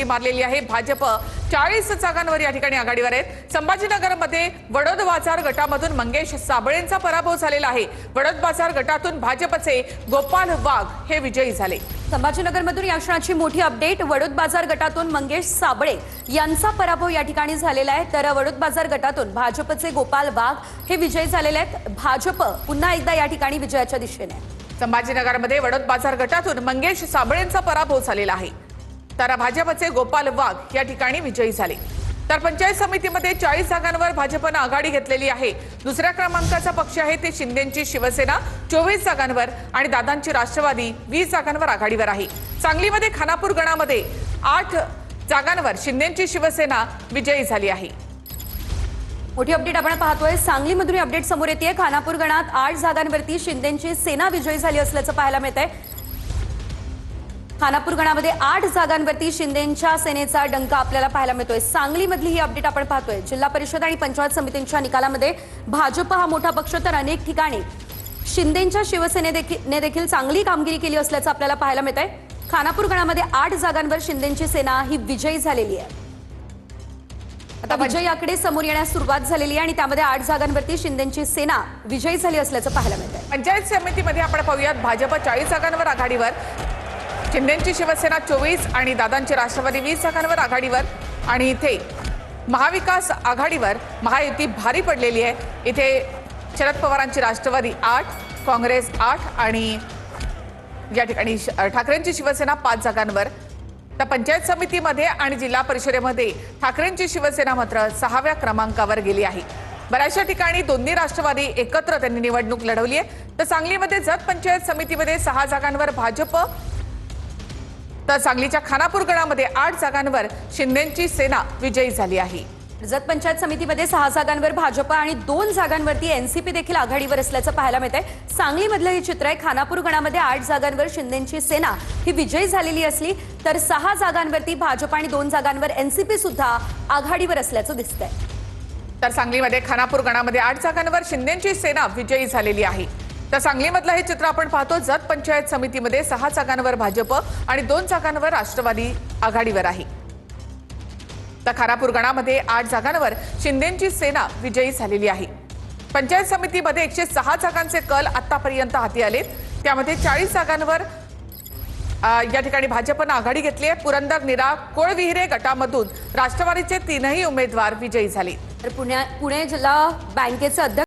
मारलेली आहे। भाजप 40 जागांवर या ठिकाणी आघाडीवर आहेत। संभाजीनगरमध्ये वडोद बाजार गटामधून मंगेश साबळेंचा पराभव झालेला आहे। वडोद बाजार गटातून भाजपचे गोपाल वाघ हे विजयी झाले। संभाजीनगरमधून या क्षणाची मोठी अपडेट। वडोद बाजार गटातून मंगेश साबळे यांचा पराभव या ठिकाणी झालेला आहे। तर वडोद बाजार गटातून भाजपचे गोपाल वाघ हे विजयी झालेले आहेत। भाजप पुन्हा एकदा या ठिकाणी विजयाच्या दिशेने आहे। संभाजीनगरमध्ये वडोद बाजार गटातून मंगेश साबळेंचा पराभव झालेला आहे। तर भाजपचे गोपाल वाघ या ठिकाणी विजयी झाले। तर पंचायत समितीमध्ये 40 जागांवर भाजपने आघाडी घेतलेली आहे। दुसऱ्या क्रमांकाचा पक्ष आहे ते शिंदेची शिवसेना 24 जागांवर आणि दादांची राष्ट्रवादी 20 जागांवर आघाडीवर आहे। सांगलीमध्ये खानापूर गणामध्ये 8 जागांवर शिंदेची शिवसेना विजयी झाली आहे। मोठी अपडेट आपण पाहतोय। सांगलीमधून अपडेट समोर येते। खानापूर गणात 8 जागांवरती शिंदेची सेना विजयी झाली असल्याचं पाहायला मिळतंय। खानापूर गणामध्ये 8 जागांवरती शिंदेच्या सेनेचा डंका आपल्याला पाहायला मिळतोय। सांगलीमधली ही अपडेट आपण पाहतोय। जिल्हा परिषद आणि पंचायत समितींच्या निकालामध्ये भाजप हा मोठा पक्ष तर अनेक ठिकाणी शिंदेच्या शिवसेनेने देखील चांगली कामगिरी केली असल्याचं आपल्याला पाहायला मिळतंय। खानापूर गणामध्ये 8 जागांवर शिंदेची सेना ही विजयी झालेली आहे। आता विजयाकडे समोर येण्यास सुरुवात झालेली आहे आणि त्यामध्ये 8 जागांवरती शिंदेची सेना विजयी झाली असल्याचं पाहायला मिळतंय। पंचायत समितीमध्ये आपण पाहूयात भाजप 40 जागांवर आघाडीवर, शिंदेची शिवसेना 24 आणि दादांची राष्ट्रवादी 20 जागांवर आघाडीवर आणि इथे महाविकास आघाडीवर महायुती भारी पडलेली आहे। इथे शरद पवारांची राष्ट्रवादी 8, काँग्रेस 8 आणि या ठिकाणी ठाकरेंची शिवसेना 5 जागांवर। तर पंचायत समितीमध्ये आणि जिल्हा परिषदेमध्ये ठाकरेंची शिवसेना मात्र 6व्या क्रमांकावर गेली आहे। बऱ्याचशा ठिकाणी दोन्ही राष्ट्रवादी एकत्र त्यांनी निवडणूक लढवली आहे। तर सांगलीमध्ये जत पंचायत समितीमध्ये 6 जागांवर भाजप, तर सांगलीच्या खानापूर गणामध्ये 8 जागांवर शिंदेची सेना विजयी झाली आहे। जत पंचायत समितीमध्ये 6 जागांवर भाजप आणि 2 जागांवरती एनसीपी देखील आघाडीवर असल्याचं पाहायला मिळतंय। सांगलीमधलं हे चित्र आहे। खानापूर गणामध्ये 8 जागांवर शिंदेची सेना ही विजयी झालेली असली तर 6 जागांवरती भाजप आणि 2 जागांवर एनसीपी सुद्धा आघाडीवर असल्याचं दिसतंय। तर सांगलीमध्ये खानापूर गणामध्ये 8 जागांवर शिंदेची सेना विजयी झालेली आहे। तर सांगलीमधलं हे चित्र आपण पाहतो। जत पंचायत समितीमध्ये 6 जागांवर भाजप आणि 2 जागांवर राष्ट्रवादी आघाडीवर आहे। तर खानापूर गणामध्ये 8 जागांवर शिंदेची सेना विजयी झालेली आहे। पंचायत समितीमध्ये 106 जागांचे कल आतापर्यंत हाती आले। त्यामध्ये 40 जागांवर या ठिकाणी भाजपने आघाडी घेतली आहे। पुरंदर, निरा, कोळविहिरे गटामधून राष्ट्रवादीचे 3ही उमेदवार विजयी झाले। तर पुणे जिल्हा बँकेचे अध्यक्ष